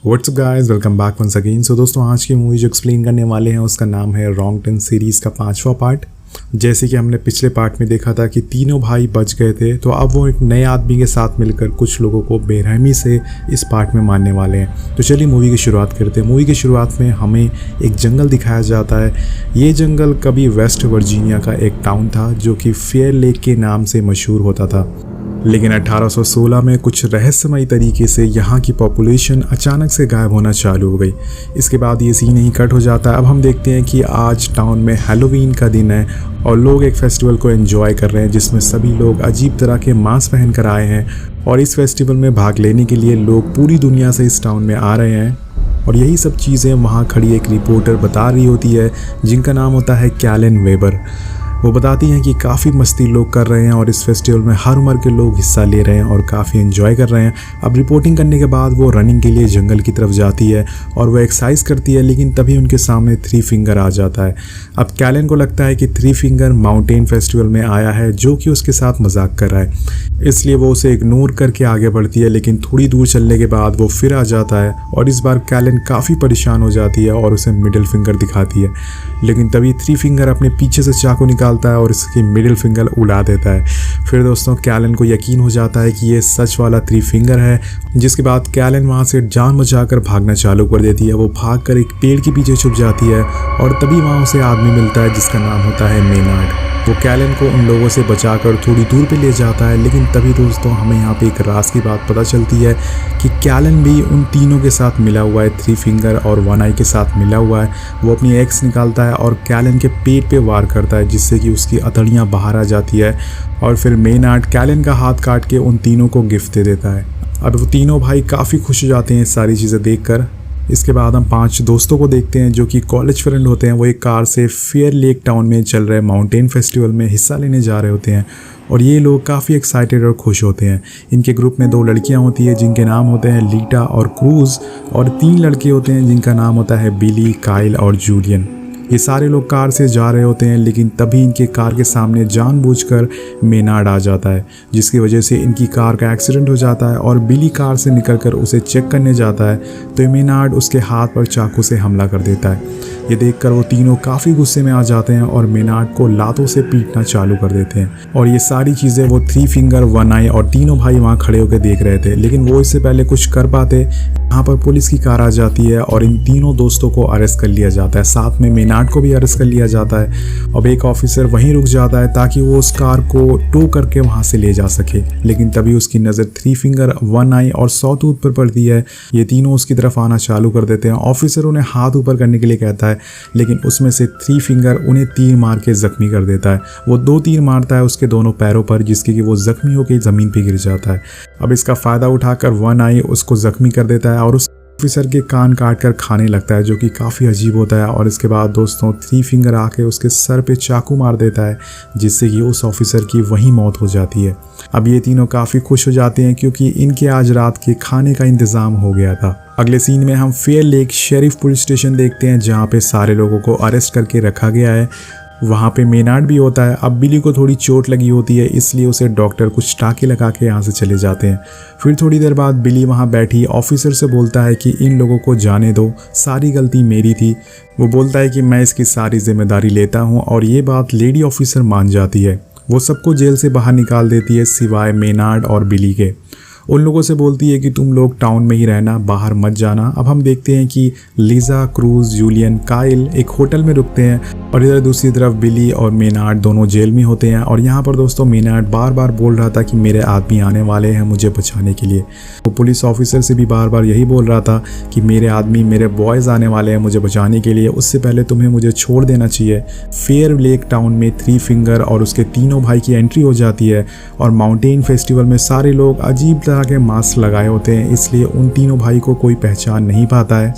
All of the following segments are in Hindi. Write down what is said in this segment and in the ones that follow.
WhatsApp guys, welcome back once again. So दोस्तों, आज की मूवी जो एक्सप्लेन करने वाले हैं उसका नाम है रॉन्ग टर्न सीरीज़ का 5वां पार्ट। जैसे कि हमने पिछले पार्ट में देखा था कि तीनों भाई बच गए थे, तो अब वो एक नए आदमी के साथ मिलकर कुछ लोगों को बेरहमी से इस पार्ट में मारने वाले हैं। तो चलिए मूवी की शुरुआत करते हैं। मूवी की शुरुआत में हमें एक जंगल दिखाया जाता है। ये जंगल कभी वेस्ट वर्जीनिया का एक टाउन था जो कि फेयर लेक के नाम से मशहूर होता था, लेकिन 1816 में कुछ रहस्यमयी तरीके से यहाँ की पॉपुलेशन अचानक से गायब होना चालू हो गई। इसके बाद ये सीन ही कट हो जाता है। अब हम देखते हैं कि आज टाउन में हैलोवीन का दिन है और लोग एक फेस्टिवल को एंजॉय कर रहे हैं जिसमें सभी लोग अजीब तरह के मास्क पहन कर आए हैं और इस फेस्टिवल में भाग लेने के लिए लोग पूरी दुनिया से इस टाउन में आ रहे हैं। और यही सब चीज़ें वहाँ खड़ी एक रिपोर्टर बता रही होती है जिनका नाम होता है कैलन वेबर। वो बताती हैं कि काफ़ी मस्ती लोग कर रहे हैं और इस फेस्टिवल में हर उम्र के लोग हिस्सा ले रहे हैं और काफ़ी एंजॉय कर रहे हैं। अब रिपोर्टिंग करने के बाद वो रनिंग के लिए जंगल की तरफ जाती है और वो एक्सरसाइज करती है, लेकिन तभी उनके सामने थ्री फिंगर आ जाता है। अब कैलन को लगता है कि थ्री फिंगर माउंटेन फेस्टिवल में आया है जो कि उसके साथ मजाक कर रहा है, इसलिए वो उसे इग्नोर करके आगे बढ़ती है। लेकिन थोड़ी दूर चलने के बाद वो फिर आ जाता है और इस बार कैलन काफ़ी परेशान हो जाती है और उसे मिडिल फिंगर दिखाती है। लेकिन तभी थ्री फिंगर अपने पीछे से चाकू निकालता है और इसकी मिडिल फिंगर उड़ा देता है। फिर दोस्तों कैलन को यकीन हो जाता है कि ये सच वाला थ्री फिंगर है, जिसके बाद कैलन वहाँ से जान बचाकर भागना चालू कर देती है। वो भागकर एक पेड़ के पीछे छुप जाती है और तभी वहाँ उसे आदमी मिलता है जिसका नाम होता है मेनार्ड। वो कैलन को उन लोगों से बचाकर थोड़ी दूर पे ले जाता है, लेकिन तभी दोस्तों हमें यहाँ पे एक राज की बात पता चलती है कि कैलन भी उन तीनों के साथ मिला हुआ है, थ्री फिंगर और वन आई के साथ मिला हुआ है। वो अपनी एक्स निकालता है और कैलन के पेट पे वार करता है जिससे कि उसकी अतड़ियाँ बाहर आ जाती है और फिर मेनार्ड कैलन का हाथ काट के उन तीनों को गिफ्ट दे देता है। अब वो तीनों भाई काफ़ी खुश हो जाते हैं सारी चीज़ें देखकर। इसके बाद हम 5 दोस्तों को देखते हैं जो कि कॉलेज फ्रेंड होते हैं। वो एक कार से फेयर लेक टाउन में चल रहे माउंटेन फेस्टिवल में हिस्सा लेने जा रहे होते हैं और ये लोग काफ़ी एक्साइटेड और खुश होते हैं। इनके ग्रुप में 2 लड़कियां होती है जिनके नाम होते हैं लीटा और क्रूज, और 3 लड़के होते हैं जिनका नाम होता है बिली, काइल और जूलियन। ये सारे लोग कार से जा रहे होते हैं, लेकिन तभी इनके कार के सामने जानबूझकर मेनार्ड आ जाता है जिसकी वजह से इनकी कार का एक्सीडेंट हो जाता है और बिली कार से निकलकर उसे चेक करने जाता है तो मेनार्ड उसके हाथ पर चाकू से हमला कर देता है। ये देखकर वो तीनों काफ़ी गुस्से में आ जाते हैं और मेनार्ड को लातों से पीटना चालू कर देते हैं। और ये सारी चीज़ें वो थ्री फिंगर, वन आई और तीनों भाई वहाँ खड़े होकर देख रहे थे, लेकिन वो इससे पहले कुछ कर पाते। यहाँ पर पुलिस की कार आ जाती है और इन तीनों दोस्तों को अरेस्ट कर लिया जाता है, साथ में मेनार्ड को भी अरेस्ट कर लिया जाता है। अब एक ऑफिसर वहीं रुक जाता है ताकि वो उस कार को टो करके वहाँ से ले जा सके, लेकिन तभी उसकी नज़र थ्री फिंगर, वन आई और सॉटूथ पर पड़ती है। ये तीनों उसकी तरफ आना चालू कर देते हैं। ऑफिसर उन्हें हाथ ऊपर करने के लिए कहता है, लेकिन उसमें से थ्री फिंगर उन्हें तीर मार के जख्मी कर देता है। वो 2 तीर मारता है उसके दोनों पैरों पर, जिसके कि वो जख्मी होकर ज़मीन पे गिर जाता है। अब इसका फ़ायदा उठाकर वन आई उसको जख्मी कर देता है और उस ऑफिसर के कान काट कर खाने लगता है, जो कि काफ़ी अजीब होता है। और इसके बाद दोस्तों थ्री फिंगर आके उसके सर पे चाकू मार देता है जिससे कि उस ऑफिसर की वहीं मौत हो जाती है। अब ये तीनों काफ़ी खुश हो जाते हैं क्योंकि इनके आज रात के खाने का इंतज़ाम हो गया था। अगले सीन में हम fair lake sheriff police station देखते हैं जहाँ पे सारे लोगों को अरेस्ट करके रखा गया है। वहाँ पे मेनार्ड भी होता है। अब बिली को थोड़ी चोट लगी होती है, इसलिए उसे डॉक्टर कुछ टाँके लगा के यहाँ से चले जाते हैं। फिर थोड़ी देर बाद बिली वहाँ बैठी ऑफिसर से बोलता है कि इन लोगों को जाने दो, सारी गलती मेरी थी। वो बोलता है कि मैं इसकी सारी जिम्मेदारी लेता हूँ और ये बात लेडी ऑफिसर मान जाती है। वो सबको जेल से बाहर निकाल देती है सिवाय मेनार्ड और बिली के। उन लोगों से बोलती है कि तुम लोग टाउन में ही रहना, बाहर मत जाना। अब हम देखते हैं कि लीजा, क्रूज, जूलियन, काइल एक होटल में रुकते हैं और इधर दूसरी तरफ बिली और मेनार्ड दोनों जेल में होते हैं। और यहाँ पर दोस्तों मेनार्ड बार बार बोल रहा था कि मेरे आदमी आने वाले हैं मुझे बचाने के लिए। वो पुलिस ऑफिसर से भी बार बार यही बोल रहा था कि मेरे आदमी, मेरे बॉयज़ आने वाले हैं मुझे बचाने के लिए, उससे पहले तुम्हें मुझे छोड़ देना चाहिए। फेयर लेक टाउन में थ्री फिंगर और उसके तीनों भाई की एंट्री हो जाती है और माउंटेन फेस्टिवल में सारे लोग अजीब तरह के मास्क लगाए होते हैं, इसलिए उन तीनों भाई को कोई पहचान नहीं पाता है।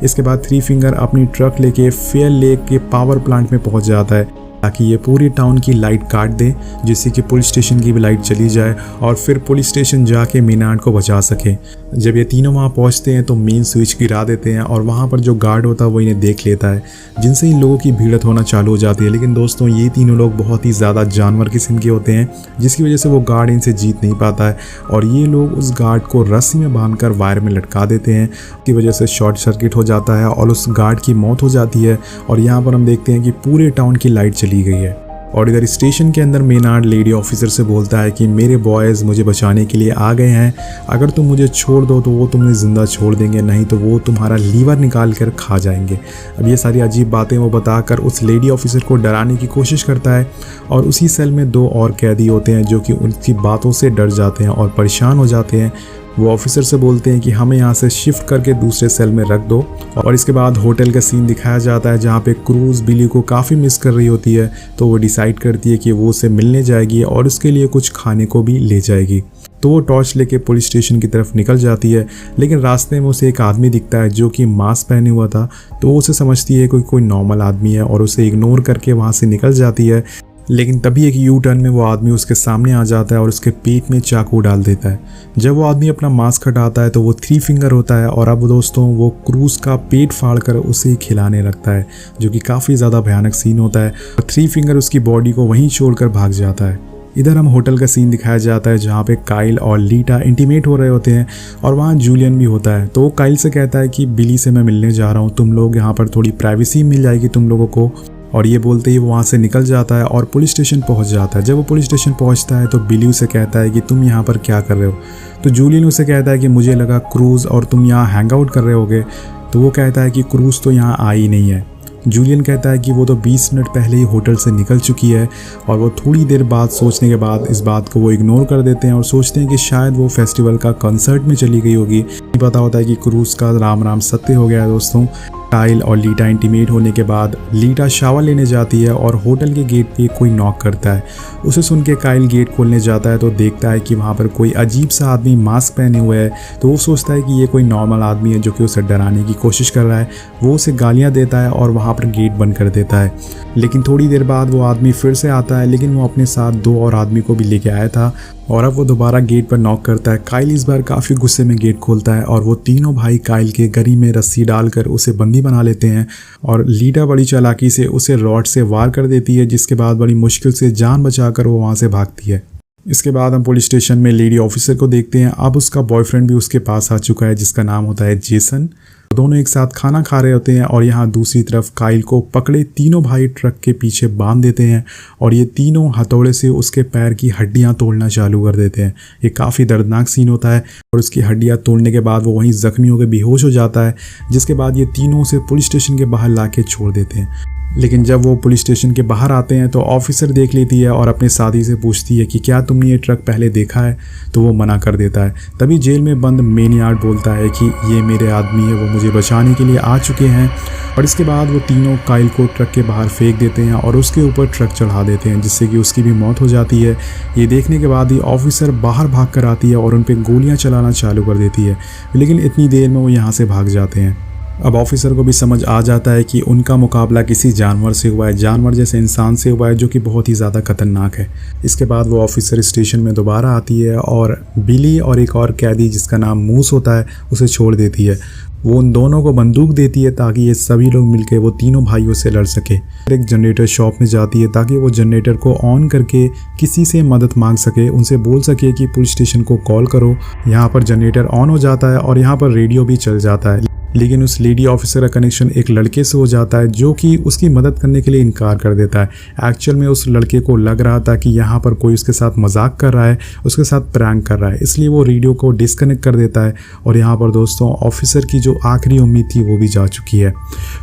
इसके बाद थ्री फिंगर अपनी ट्रक लेके फेयर लेक के पावर प्लांट में पहुंच जाता है। ताकि ये पूरी टाउन की लाइट काट दे, जिससे कि पुलिस स्टेशन की भी लाइट चली जाए और फिर पुलिस स्टेशन जाके मेनार्ड को बचा सके। जब ये तीनों वहाँ पहुँचते हैं तो मेन स्विच गिरा देते हैं और वहाँ पर जो गार्ड होता है वो इन्हें देख लेता है, जिनसे इन लोगों की भीड़त होना चालू हो जाती है। लेकिन दोस्तों ये तीनों लोग बहुत ही ज़्यादा जानवर किस्म के होते हैं, जिसकी वजह से वो गार्ड इनसे जीत नहीं पाता है और ये लोग उस गार्ड को रस्सी में बांधकर वायर में लटका देते हैं। इसकी वजह से शॉर्ट सर्किट हो जाता है और उस गार्ड की मौत हो जाती है और यहाँ पर हम देखते हैं कि पूरे टाउन की लाइट चली गई है। और इधर स्टेशन के अंदर मेनार्ड लेडी ऑफिसर से बोलता है कि मेरे बॉयज़ मुझे बचाने के लिए आ गए हैं, अगर तुम मुझे छोड़ दो तो वो तुम्हें ज़िंदा छोड़ देंगे, नहीं तो वो तुम्हारा लीवर निकाल कर खा जाएंगे। अब ये सारी अजीब बातें वो बताकर उस लेडी ऑफिसर को डराने की कोशिश करता है और उसी सेल में 2 और कैदी होते हैं जो कि उनकी बातों से डर जाते हैं और परेशान हो जाते हैं। वो ऑफिसर से बोलते हैं कि हमें यहाँ से शिफ्ट करके दूसरे सेल में रख दो। और इसके बाद होटल का सीन दिखाया जाता है जहाँ पे क्रूज बिली को काफ़ी मिस कर रही होती है, तो वो डिसाइड करती है कि वो उसे मिलने जाएगी और उसके लिए कुछ खाने को भी ले जाएगी। तो वो टॉर्च लेके पुलिस स्टेशन की तरफ निकल जाती है, लेकिन रास्ते में उसे एक आदमी दिखता है जो कि मास्क पहने हुआ था, तो वो उसे समझती है कोई नॉर्मल आदमी है और उसे इग्नोर करके वहाँ से निकल जाती है। लेकिन तभी एक यू टर्न में वो आदमी उसके सामने आ जाता है और उसके पेट में चाकू डाल देता है। जब वो आदमी अपना मास्क हटाता है तो वो 3 फिंगर होता है और अब दोस्तों वो क्रूज का पेट फाड़कर उसे खिलाने लगता है, जो कि काफ़ी ज़्यादा भयानक सीन होता है। 3 फिंगर उसकी बॉडी को वहीं छोड़कर भाग जाता है। इधर हम होटल का सीन दिखाया जाता है जहाँ पे काइल और लीटा इंटीमेट हो रहे होते हैं और वहाँ जूलियन भी होता है। तो वो काइल से कहता है कि बिली से मैं मिलने जा रहा हूँ, तुम लोग यहाँ पर थोड़ी प्राइवेसी मिल जाएगी तुम लोगों को। और ये बोलते ही वो वहाँ से निकल जाता है और पुलिस स्टेशन पहुँच जाता है। जब वो पुलिस स्टेशन पहुँचता है तो बिली उसे कहता है कि तुम यहाँ पर क्या कर रहे हो। तो जूलियन उसे कहता है कि मुझे लगा क्रूज़ और तुम यहाँ हैंग आउट कर रहे होगे। तो वो कहता है कि क्रूज़ तो यहाँ आई नहीं है। जूलियन कहता है कि वो तो 20 मिनट पहले ही होटल से निकल चुकी है और वो थोड़ी देर बाद सोचने के बाद इस बात को वो इग्नोर कर देते हैं और सोचते हैं कि शायद वो फेस्टिवल का कंसर्ट में चली गई होगी। पता होता है कि क्रूज़ का राम राम सत्य हो गया है दोस्तों। काइल और लीटा इंटीमेट होने के बाद लीटा शावर लेने जाती है और होटल के गेट पे कोई नॉक करता है। उसे सुन के काइल गेट खोलने जाता है तो देखता है कि वहाँ पर कोई अजीब सा आदमी मास्क पहने हुए है। तो वो सोचता है कि ये कोई नॉर्मल आदमी है जो कि उसे डराने की कोशिश कर रहा है। वो उसे गालियाँ देता है और वहाँ पर गेट बंद कर देता है। लेकिन थोड़ी देर बाद वो आदमी फिर से आता है, लेकिन वो अपने साथ 2 और आदमी को भी लेके आया था और अब वो दोबारा गेट पर नॉक करता है। काइल इस बार काफ़ी गुस्से में गेट खोलता है और वो तीनों भाई काइल के गरी में रस्सी डालकर उसे बंदी बना लेते हैं और लीटा बड़ी चालाकी से उसे रॉड से वार कर देती है, जिसके बाद बड़ी मुश्किल से जान बचाकर वो वहाँ से भागती है। इसके बाद हम पुलिस स्टेशन में लेडी ऑफिसर को देखते हैं। अब उसका बॉयफ्रेंड भी उसके पास आ चुका है जिसका नाम होता है जेसन। दोनों एक साथ खाना खा रहे होते हैं और यहाँ दूसरी तरफ काइल को पकड़े तीनों भाई ट्रक के पीछे बांध देते हैं और ये तीनों हथौड़े से उसके पैर की हड्डियाँ तोड़ना चालू कर देते हैं। ये काफ़ी दर्दनाक सीन होता है और उसकी हड्डियाँ तोड़ने के बाद वो वहीं जख्मी होकर बेहोश हो जाता है, जिसके बाद ये तीनों उसे पुलिस स्टेशन के बाहर ला के छोड़ देते हैं। लेकिन जब वो पुलिस स्टेशन के बाहर आते हैं तो ऑफिसर देख लेती है और अपने साथी से पूछती है कि क्या तुमने ये ट्रक पहले देखा है। तो वो मना कर देता है। तभी जेल में बंद मेनियार्ड बोलता है कि ये मेरे आदमी है, वो मुझे बचाने के लिए आ चुके हैं। और इसके बाद वो तीनों काइल को ट्रक के बाहर फेंक देते हैं और उसके ऊपर ट्रक चढ़ा देते हैं, जिससे कि उसकी भी मौत हो जाती है। ये देखने के बाद ही ऑफिसर बाहर भाग कर आती है और उन पर गोलियाँ चलाना चालू कर देती है, लेकिन इतनी देर में वो यहाँ से भाग जाते हैं। अब ऑफिसर को भी समझ आ जाता है कि उनका मुकाबला किसी जानवर से हुआ है, जानवर जैसे इंसान से हुआ है जो कि बहुत ही ज़्यादा खतरनाक है। इसके बाद वो ऑफिसर स्टेशन में दोबारा आती है और बिली और एक और कैदी जिसका नाम मूस होता है उसे छोड़ देती है। वो उन दोनों को बंदूक देती है ताकि ये सभी लोग मिलकर वो तीनों भाइयों से लड़ सके। एक जनरेटर शॉप में जाती है ताकि वो जनरेटर को ऑन करके किसी से मदद मांग सके, उनसे बोल सके कि पुलिस स्टेशन को कॉल करो। यहाँ पर जनरेटर ऑन हो जाता है और यहाँ पर रेडियो भी चल जाता है, लेकिन उस लेडी ऑफिसर का कनेक्शन एक लड़के से हो जाता है जो कि उसकी मदद करने के लिए इनकार कर देता है। एक्चुअल में उस लड़के को लग रहा था कि यहाँ पर कोई उसके साथ मजाक कर रहा है, उसके साथ प्रैंक कर रहा है, इसलिए वो रेडियो को डिस्कनेक्ट कर देता है। और यहाँ पर दोस्तों ऑफिसर की जो आखिरी उम्मीद थी वो भी जा चुकी है।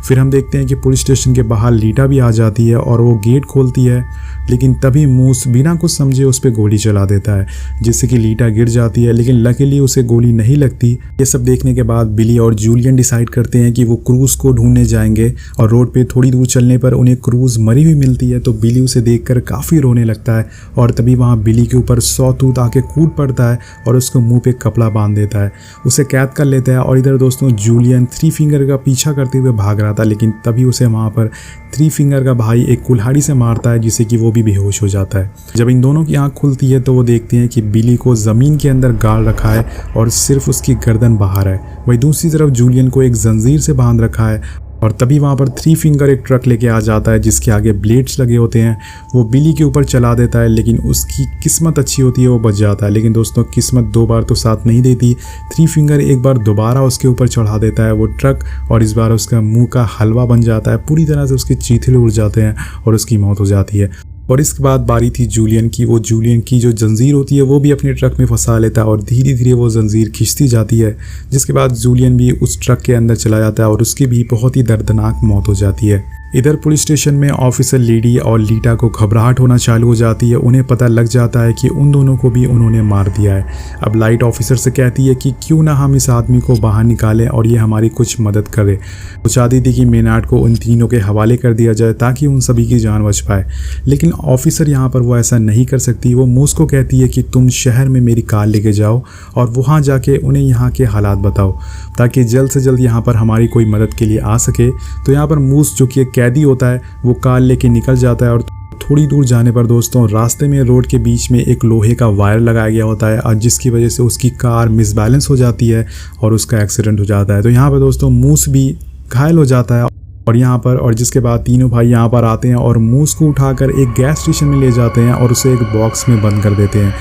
फिर हम देखते हैं कि पुलिस स्टेशन के बाहर लीटा भी आ जाती है और वो गेट खोलती है, लेकिन तभी मूस बिना कुछ समझे उस पर गोली चला देता है, जिससे कि लीटा गिर जाती है, लेकिन लकीली उसे गोली नहीं लगती। ये सब देखने के बाद बिली और जूलियन डिसाइड करते हैं कि वो क्रूज को ढूंढने जाएंगे और रोड पे थोड़ी दूर चलने पर उन्हें क्रूज मरी हुई मिलती है। तो बिली उसे देखकर काफ़ी रोने लगता है और तभी वहाँ बिली के ऊपर सॉटूथ आके कूद पड़ता है और उसको मुंह पे कपड़ा बांध देता है, उसे कैद कर लेता है। और इधर दोस्तों जूलियन थ्री फिंगर का पीछा करते हुए भाग रहा था, लेकिन तभी उसे वहाँ पर थ्री फिंगर का भाई एक कुल्हाड़ी से मारता है जिससे कि वो भी बेहोश हो जाता है। जब इन दोनों की आंख खुलती है तो वो देखते हैं कि बिली को ज़मीन के अंदर गाड़ रखा है और सिर्फ उसकी गर्दन बाहर है। वहीं दूसरी तरफ जूलियन को एक जंजीर से बांध रखा है और तभी वहाँ पर थ्री फिंगर एक ट्रक लेके आ जाता है जिसके आगे ब्लेड्स लगे होते हैं। वो बिली के ऊपर चला देता है, लेकिन उसकी किस्मत अच्छी होती है, वो बच जाता है। लेकिन दोस्तों किस्मत 2 बार तो साथ नहीं देती। थ्री फिंगर एक बार दोबारा उसके ऊपर चढ़ा देता है वो ट्रक और इस बार उसका मुंह का हलवा बन जाता है, पूरी तरह से उसके चीथड़े उड़ जाते हैं और उसकी मौत हो जाती है। और इसके बाद बारी थी जूलियन की। वो जूलियन की जो जंजीर होती है वो भी अपने ट्रक में फंसा लेता है और धीरे धीरे वो जंजीर खींचती जाती है, जिसके बाद जूलियन भी उस ट्रक के अंदर चला जाता है और उसकी भी बहुत ही दर्दनाक मौत हो जाती है। इधर पुलिस स्टेशन में ऑफिसर लेडी और लीटा को घबराहट होना चालू हो जाती है। उन्हें पता लग जाता है कि उन दोनों को भी उन्होंने मार दिया है। अब लाइट ऑफिसर से कहती है कि क्यों ना हम इस आदमी को बाहर निकालें और ये हमारी कुछ मदद करे। वो चाहती थी कि मेनार्ड को उन तीनों के हवाले कर दिया जाए ताकि उन सभी की जान बच पाए, लेकिन ऑफिसर यहाँ पर वो ऐसा नहीं कर सकती। वो मूस को कहती है कि तुम शहर में मेरी कार लेके जाओ और वहाँ जाके उन्हें यहाँ के हालात बताओ ताकि जल्द से जल्द यहाँ पर हमारी कोई मदद के लिए आ सके। तो यहाँ पर मूस जो कि कैदी होता है वो कार लेके निकल जाता है और थोड़ी दूर जाने पर दोस्तों रास्ते में रोड के बीच में एक लोहे का वायर लगाया गया होता है और जिसकी वजह से उसकी कार मिसबैलेंस हो जाती है और उसका एक्सीडेंट हो जाता है। तो यहाँ पर दोस्तों मूस भी घायल हो जाता है और यहाँ पर और जिसके बाद तीनों भाई यहाँ पर आते हैं और मूस को उठाकर एक गैस स्टेशन में ले जाते हैं और उसे एक बॉक्स में बंद कर देते हैं।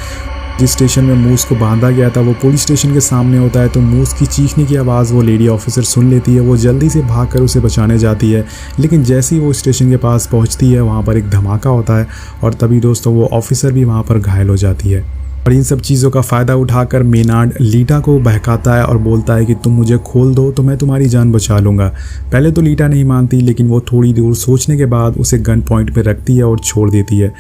जिस स्टेशन में मूस को बांधा गया था वो पुलिस स्टेशन के सामने होता है। तो मूस की चीखने की आवाज़ वो लेडी ऑफिसर सुन लेती है। वो जल्दी से भागकर उसे बचाने जाती है, लेकिन जैसे ही वो स्टेशन के पास पहुंचती है वहां पर एक धमाका होता है और तभी दोस्तों वो ऑफिसर भी वहां पर घायल हो जाती है। और इन सब चीज़ों का फ़ायदा उठाकर मेनार्ड लीटा को बहकाता है और बोलता है कि तुम मुझे खोल दो तो मैं तुम्हारी जान बचा लूँगा। पहले तो लीटा नहीं मानती, लेकिन वो थोड़ी दूर सोचने के बाद उसे गन पॉइंट पे रखती है और छोड़ देती है।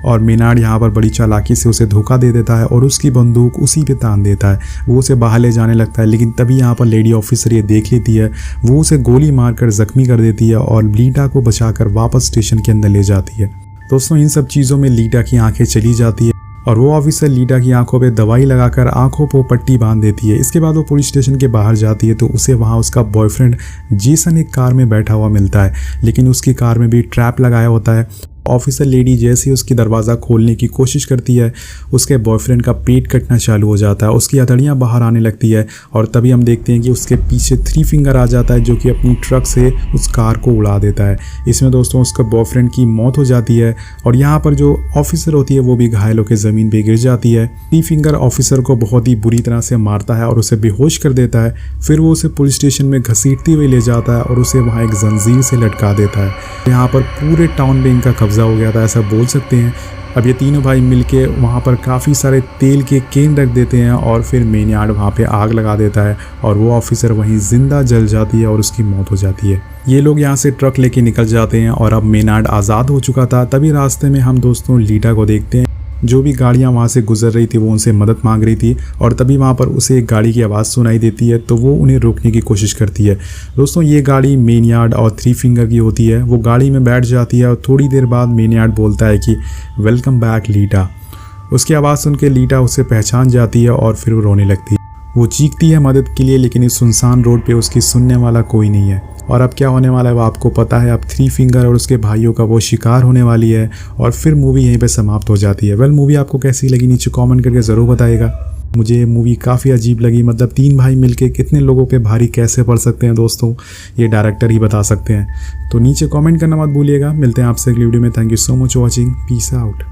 और मेनार्ड यहाँ पर बड़ी चालाकी से उसे धोखा दे देता है और उसकी बंदूक उसी पे तान देता है। वो उसे बाहर ले जाने लगता है, लेकिन तभी यहाँ पर लेडी ऑफिसर ये देख लेती है। वो उसे गोली मारकर ज़ख्मी कर देती है और लीटा को बचाकर वापस स्टेशन के अंदर ले जाती है। दोस्तों इन सब चीज़ों में लीटा की आंखें चली जाती है और वो ऑफिसर लीटा की आंखों पे दवाई लगाकर आंखों पर पट्टी बांध देती है। इसके बाद वो पुलिस स्टेशन के बाहर जाती है तो उसे वहाँ उसका बॉयफ्रेंड जेसन एक कार में बैठा हुआ मिलता है, लेकिन उसकी कार में भी ट्रैप लगाया होता है। ऑफिसर लेडी जैसे ही उसकी दरवाज़ा खोलने की कोशिश करती है उसके बॉयफ्रेंड का पेट कटना चालू हो जाता है, उसकी हथेलियाँ बाहर आने लगती है और तभी हम देखते हैं कि उसके पीछे थ्री फिंगर आ जाता है जो कि अपनी ट्रक से उस कार को उड़ा देता है। इसमें दोस्तों उसका बॉयफ्रेंड की मौत हो जाती है और यहाँ पर जो ऑफिसर होती है वो भी घायल होकर ज़मीन पर गिर जाती है। थ्री फिंगर ऑफिसर को बहुत ही बुरी तरह से मारता है और उसे बेहोश कर देता है। फिर वो उसे पुलिस स्टेशन में घसीटते हुए ले जाता है और उसे वहाँ एक जंजीर से लटका देता है। यहाँ पर पूरे टाउन में इनका कब्जा हो गया था, ऐसा बोल सकते हैं। अब ये तीनों भाई मिलके वहाँ पर काफ़ी सारे तेल के केन रख देते हैं और फिर मेनार्ड वहाँ पे आग लगा देता है और वो ऑफिसर वहीं जिंदा जल जाती है और उसकी मौत हो जाती है। ये लोग यहाँ से ट्रक लेके निकल जाते हैं और अब मेनार्ड आज़ाद हो चुका था। तभी रास्ते में हम दोस्तों लीटा को देखते हैं। जो भी गाड़ियाँ वहाँ से गुजर रही थी वो उनसे मदद मांग रही थी और तभी वहाँ पर उसे एक गाड़ी की आवाज़ सुनाई देती है तो वो उन्हें रोकने की कोशिश करती है। दोस्तों ये गाड़ी मेनार्ड और थ्री फिंगर की होती है। वो गाड़ी में बैठ जाती है और थोड़ी देर बाद मेनार्ड बोलता है कि वेलकम बैक लीटा। उसकी आवाज़ सुन के लीटा उसे पहचान जाती है और फिर वो रोने लगती है। वो चीखती है मदद के लिए, लेकिन इस सुनसान रोड पे उसकी सुनने वाला कोई नहीं है। और अब क्या होने वाला है वो आपको पता है। अब थ्री फिंगर और उसके भाइयों का वो शिकार होने वाली है और फिर मूवी यहीं पे समाप्त हो जाती है। वेल मूवी आपको कैसी लगी नीचे कमेंट करके ज़रूर बताइएगा। मुझे मूवी काफ़ी अजीब लगी, मतलब 3 भाई मिलके कितने लोगों पे भारी कैसे पड़ सकते हैं दोस्तों, ये डायरेक्टर ही बता सकते हैं। तो नीचे कमेंट करना मत भूलिएगा। मिलते हैं आपसे अगली वीडियो में। Thank you so much watching. Peace out.